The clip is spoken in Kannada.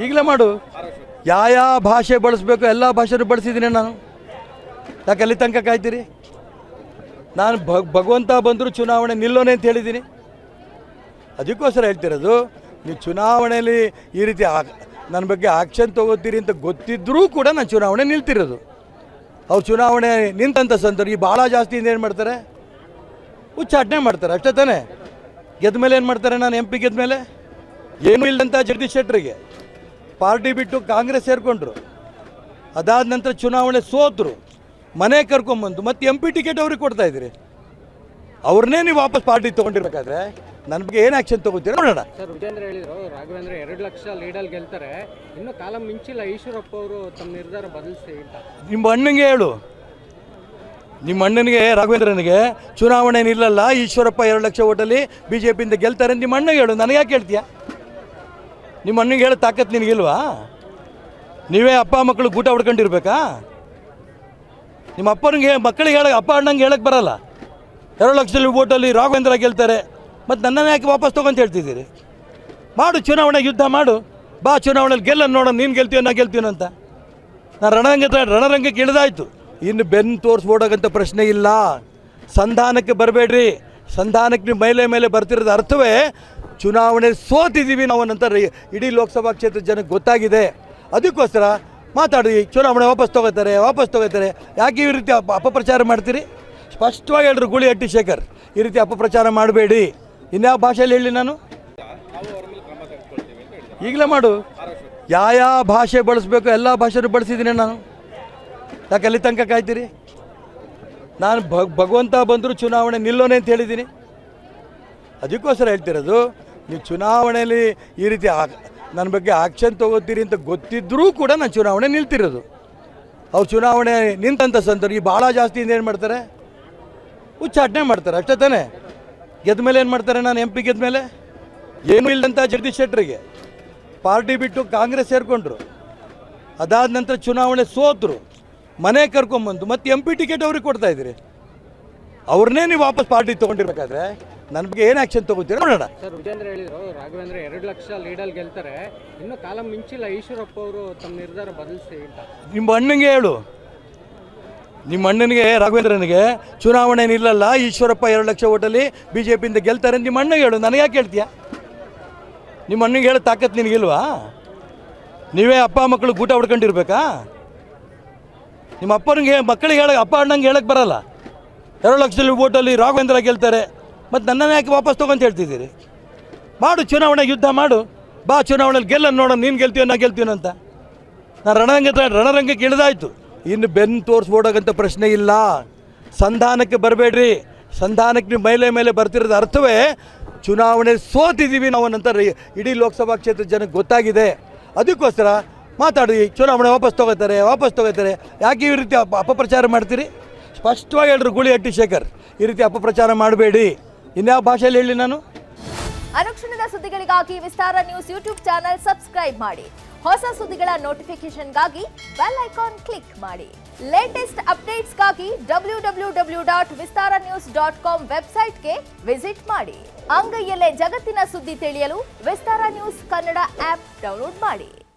ಈಗಲೇ ಮಾಡು. ಯಾವ ಭಾಷೆ ಬಳಸಬೇಕು ಎಲ್ಲ ಭಾಷೆನೂ ಬಳಸಿದ್ದೀನಿ ನಾನು. ಯಾಕೆ ಅಲ್ಲಿ ತನಕ ಕಾಯ್ತೀರಿ? ನಾನು ಭಗವಂತ ಬಂದರೂ ಚುನಾವಣೆ ನಿಲ್ಲೋನೆ ಅಂತ ಹೇಳಿದ್ದೀನಿ. ಅದಕ್ಕೋಸ್ಕರ ಹೇಳ್ತಿರೋದು, ನೀವು ಚುನಾವಣೆಯಲ್ಲಿ ಈ ರೀತಿ ನನ್ನ ಬಗ್ಗೆ ಆಕ್ಷನ್ ತೊಗೋತೀರಿ ಅಂತ ಗೊತ್ತಿದ್ದರೂ ಕೂಡ ನಾನು ಚುನಾವಣೆ ನಿಲ್ತಿರೋದು. ಅವ್ರು ಚುನಾವಣೆ ನಿಂತಂಥ ಸಂದರ್ಭ ಭಾಳ ಜಾಸ್ತಿಯಿಂದ ಏನು ಮಾಡ್ತಾರೆ, ಉಚ್ಚಾಟನೆ ಮಾಡ್ತಾರೆ ಅಷ್ಟೇ ತಾನೇ. ಗೆದ್ದ ಮೇಲೆ ಏನು ಮಾಡ್ತಾರೆ, ನಾನು MP ಗೆದ್ದ ಮೇಲೆ ಏನೂ ಇಲ್ಲದಂಥ ಜಗದೀಶ್ ಶೆಟ್ಟರಿಗೆ ಪಾರ್ಟಿ ಬಿಟ್ಟು ಕಾಂಗ್ರೆಸ್ ಸೇರಿಕೊಂಡ್ರು. ಅದಾದ ನಂತರ ಚುನಾವಣೆ ಸೋತರು, ಮನೆ ಕರ್ಕೊಂಬಂದು ಮತ್ತೆ MP ಟಿಕೆಟ್ ಅವ್ರಿಗೆ ಕೊಡ್ತಾಯಿದ್ದೀರಿ. ಅವ್ರನ್ನೇ ನೀವು ವಾಪಸ್ ಪಾರ್ಟಿ ತೊಗೊಂಡಿರ್ಬೇಕಾದ್ರೆ ನನ್ನ ಬಗ್ಗೆ ಏನು ಆ್ಯಕ್ಷನ್ ತೊಗೋತೀರ ನೋಡೋಣ. ಸರ್, ವಿಜೇಂದ್ರ ಹೇಳಿದರು ರಾಘವೇಂದ್ರ 2 ಲಕ್ಷ ಲೀಡಲ್ಲಿ ಗೆಲ್ತಾರೆ, ಇನ್ನೂ ಕಾಲ ಮಿಂಚಿಲ್ಲ, ಈಶ್ವರಪ್ಪ ಅವರು ತಮ್ಮ ನಿರ್ಧಾರ ಬದಲಿಸಿ ಅಂತ. ನಿಮ್ಮ ಅಣ್ಣನಿಗೆ ಹೇಳು, ನಿಮ್ಮ ಅಣ್ಣನಿಗೆ ರಾಘವೇಂದ್ರನಿಗೆ ಚುನಾವಣೆ ನಿಲ್ಲಲ್ಲ, ಈಶ್ವರಪ್ಪ 2 ಲಕ್ಷ ಓಟಲ್ಲಿ BJPಯಿಂದ ಗೆಲ್ತಾರೆ ನಿಮ್ಮ ಅಣ್ಣಗೆ ಹೇಳು. ನನಗೆ ಯಾಕೆ ಹೇಳ್ತೀಯ? ನಿಮ್ಮ ಅಣ್ಣನಿಗೆ ಹೇಳೋ ತಾಕತ್ತು ನಿನಗಿಲ್ವಾ? ನೀವೇ ಅಪ್ಪ ಮಕ್ಕಳು ಊಟ ಹೊಡ್ಕೊಂಡಿರ್ಬೇಕಾ? ನಿಮ್ಮ ಅಪ್ಪನಿಗೆ ಮಕ್ಕಳಿಗೆ ಅಪ್ಪ ಅಣ್ಣಂಗೆ ಹೇಳಕ್ಕೆ ಬರಲ್ಲ. 2 ಲಕ್ಷದಲ್ಲಿ ಓಟಲ್ಲಿ ರಾಘವೇಂದ್ರ ಗೆಲ್ತಾರೆ, ಮತ್ತು ನನ್ನನ್ನು ಯಾಕೆ ವಾಪಸ್ ತೊಗೊಂತ ಹೇಳ್ತಿದ್ದೀರಿ? ಮಾಡು, ಚುನಾವಣೆ ಯುದ್ಧ ಮಾಡು, ಬಾ ಚುನಾವಣೆಯಲ್ಲಿ ಗೆಲ್ಲನ್ನು ನೋಡೋಣ, ನೀನು ಗೆಲ್ತೀವೋ ನಾ ಗೆಲ್ತೀನೋ ಅಂತ. ನಾನು ರಣರಂಗಕ್ಕೆ ಇಳಿದಾಯ್ತು, ಇನ್ನು ಬೆನ್ನು ತೋರಿಸ್ಬೋಡೋಗಂಥ ಪ್ರಶ್ನೆ ಇಲ್ಲ. ಸಂಧಾನಕ್ಕೆ ಬರಬೇಡ್ರಿ. ಸಂಧಾನಕ್ಕೆ ನೀವು ಮೇಲೆ ಬರ್ತಿರೋದು ಅರ್ಥವೇ ಚುನಾವಣೆ ಸೋತಿದ್ದೀವಿ ನಾವು ಅನ್ನೋಂಥ ಇಡೀ ಲೋಕಸಭಾ ಕ್ಷೇತ್ರದ ಜನಕ್ಕೆ ಗೊತ್ತಾಗಿದೆ. ಅದಕ್ಕೋಸ್ಕರ ಮಾತಾಡಿ, ಚುನಾವಣೆ ವಾಪಸ್ ತೊಗೋತಾರೆ. ಯಾಕೆ ಈ ರೀತಿ ಅಪಪ್ರಚಾರ ಮಾಡ್ತೀರಿ? ಸ್ಪಷ್ಟವಾಗಿ ಹೇಳಿದ್ರು ಗೂಳಿಹಟ್ಟಿ ಶೇಖರ್, ಈ ರೀತಿ ಅಪಪ್ರಚಾರ ಮಾಡಬೇಡಿ. ಇನ್ಯಾವ ಭಾಷೆಯಲ್ಲಿ ಹೇಳಿ ನಾನು? ಈಗಲೇ ಮಾಡು. ಯಾವ ಭಾಷೆ ಬಳಸಬೇಕು ಎಲ್ಲ ಭಾಷೆನೂ ಬಳಸಿದ್ದೀನಿ ನಾನು. ಯಾಕೆ ಅಲ್ಲಿ ತನಕ ಕಾಯ್ತೀರಿ? ನಾನು ಭಗವಂತ ಬಂದರೂ ಚುನಾವಣೆ ನಿಲ್ಲೋನೆ ಅಂತ ಹೇಳಿದ್ದೀನಿ. ಅದಕ್ಕೋಸ್ಕರ ಹೇಳ್ತಿರೋದು, ನೀವು ಚುನಾವಣೆಯಲ್ಲಿ ಈ ರೀತಿ ನನ್ನ ಬಗ್ಗೆ ಆಕ್ಷನ್ ತೊಗೋತೀರಿ ಅಂತ ಗೊತ್ತಿದ್ದರೂ ಕೂಡ ನಾನು ಚುನಾವಣೆ ನಿಲ್ತಿರೋದು. ಅವ್ರು ಚುನಾವಣೆ ನಿಂತಂಥ ಸಂದರ್ಭ ಭಾಳ ಜಾಸ್ತಿಯಿಂದ ಏನು ಮಾಡ್ತಾರೆ, ಉಚ್ಚಾಟನೆ ಮಾಡ್ತಾರೆ ಅಷ್ಟೇ ತಾನೇ. ಗೆದ್ದ ಮೇಲೆ ಏನು ಮಾಡ್ತಾರೆ, ನಾನು MP ಗೆದ್ದ ಮೇಲೆ ಏನೂ ಇಲ್ಲದಂಥ ಜಗದೀಶ್ ಶೆಟ್ಟರಿಗೆ ಪಾರ್ಟಿ ಬಿಟ್ಟು ಕಾಂಗ್ರೆಸ್ ಸೇರಿಕೊಂಡ್ರು. ಅದಾದ ನಂತರ ಚುನಾವಣೆ ಸೋತರು, ಮನೆ ಕರ್ಕೊಂಬಂದು ಮತ್ತೆ MP ಟಿಕೆಟ್ ಅವ್ರಿಗೆ ಕೊಡ್ತಾಯಿದ್ದೀರಿ. ಅವ್ರನ್ನೇ ನೀವು ವಾಪಸ್ ಪಾರ್ಟಿ ತೊಗೊಂಡಿರ್ಬೇಕಾದ್ರೆ ನನ್ನ ಬಗ್ಗೆ ಏನು ಆ್ಯಕ್ಷನ್ ತೊಗೋತೀರ ನೋಡೋಣ. ಸರ್, ವಿಜೇಂದ್ರ ಹೇಳಿದರು ರಾಘವೇಂದ್ರ 2 ಲಕ್ಷ ಲೀಡಲ್ಲಿ ಗೆಲ್ತಾರೆ, ಇನ್ನೂ ಕಾಲ ಮಿಂಚಿಲ್ಲ, ಈಶ್ವರಪ್ಪ ಅವರು ತಮ್ಮ ನಿರ್ಧಾರ ಬದಲಿಸಿ ಅಂತ. ನಿಮ್ಮ ಅಣ್ಣನಿಗೆ ಹೇಳು, ನಿಮ್ಮ ಅಣ್ಣನಿಗೆ ರಾಘವೇಂದ್ರನಿಗೆ ಚುನಾವಣೆ ನಿಲ್ಲಲ್ಲ, ಈಶ್ವರಪ್ಪ 2 ಲಕ್ಷ ಓಟಲ್ಲಿ BJPಯಿಂದ ಗೆಲ್ತಾರೆ ನಿಮ್ಮ ಅಣ್ಣಗೆ ಹೇಳು. ನನಗೆ ಯಾಕೆ ಹೇಳ್ತೀಯ? ನಿಮ್ಮ ಅಣ್ಣಗೆ ಹೇಳೋ ತಾಕತ್ತು ನಿನಗಿಲ್ವಾ? ನೀವೇ ಅಪ್ಪ ಮಕ್ಕಳು ಊಟ ಹೊಡ್ಕೊಂಡಿರ್ಬೇಕಾ? ನಿಮ್ಮ ಅಪ್ಪನಿಗೆ ಮಕ್ಕಳಿಗೆ ಅಪ್ಪ ಅಣ್ಣಂಗೆ ಹೇಳಕ್ಕೆ ಬರಲ್ಲ. 2 ಲಕ್ಷದಲ್ಲಿ ಓಟಲ್ಲಿ ರಾಘವೇಂದ್ರ ಗೆಲ್ತಾರೆ, ಮತ್ತು ನನ್ನನ್ನು ಯಾಕೆ ವಾಪಸ್ ತೊಗೊಂತ ಹೇಳ್ತಿದ್ದೀರಿ? ಮಾಡು, ಚುನಾವಣೆ ಯುದ್ಧ ಮಾಡು, ಬಾ ಚುನಾವಣೆಯಲ್ಲಿ ಗೆಲ್ಲನ್ನು ನೋಡೋಣ, ನೀನು ಗೆಲ್ತೀವೋ ನಾ ಗೆಲ್ತೀನೋ ಅಂತ. ನಾನು ರಣರಂಗಕ್ಕೆ ಇಳಿದಾಯ್ತು, ಇನ್ನು ಬೆನ್ನು ತೋರಿಸ್ಬೋಡೋಗಂಥ ಪ್ರಶ್ನೆ ಇಲ್ಲ. ಸಂಧಾನಕ್ಕೆ ಬರಬೇಡ್ರಿ. ಸಂಧಾನಕ್ಕೆ ನೀವು ಮೇಲೆ ಬರ್ತಿರೋದು ಅರ್ಥವೇ ಚುನಾವಣೆ ಸೋತಿದ್ದೀವಿ ನಾವು ಅನ್ನೋಂಥ ಇಡೀ ಲೋಕಸಭಾ ಕ್ಷೇತ್ರದ ಜನಕ್ಕೆ ಗೊತ್ತಾಗಿದೆ. ಅದಕ್ಕೋಸ್ಕರ ಮಾತಾಡಿ, ಚುನಾವಣೆ ವಾಪಸ್ ತೊಗೋತಾರೆ. ಯಾಕೆ ಈ ರೀತಿ ಅಪಪ್ರಚಾರ ಮಾಡ್ತೀರಿ? ಸ್ಪಷ್ಟವಾಗಿ ಹೇಳಿದ್ರು ಗೂಳಿಹಟ್ಟಿ ಶೇಖರ್, ಈ ರೀತಿ ಅಪಪ್ರಚಾರ ಮಾಡಬೇಡಿ. ಇನ್ಯಾವ ಭಾಷೆಯಲ್ಲಿ ಹೇಳಿ ನಾನು? ಅನುಕ್ಷಣದ ಸುದ್ದಿಗಳಿಗಾಗಿ ವಿಸ್ತಾರ ನ್ಯೂಸ್ ಯೂಟ್ಯೂಬ್ ಚಾನೆಲ್ ಸಬ್ಸ್ಕ್ರೈಬ್ ಮಾಡಿ. ಹೊಸ ಸುದ್ದಿಗಳ ನೋಟಿಫಿಕೇಶನ್ಗಾಗಿ ಬೆಲ್ ಐಕಾನ್ ಕ್ಲಿಕ್ ಮಾಡಿ. ಲೇಟೆಸ್ಟ್ ಅಪ್ಡೇಟ್ಸ್ಗಾಗಿ www.vistaranews.com ವೆಬ್ಸೈಟ್ಗೆ ವಿಸಿಟ್ ಮಾಡಿ. ಅಂಗೈಯಲ್ಲೇ ಜಗತ್ತಿನ ಸುದ್ದಿ ತಿಳಿಯಲು ವಿಸ್ತಾರ ನ್ಯೂಸ್ ಕನ್ನಡ ಆಪ್ ಡೌನ್ಲೋಡ್ ಮಾಡಿ.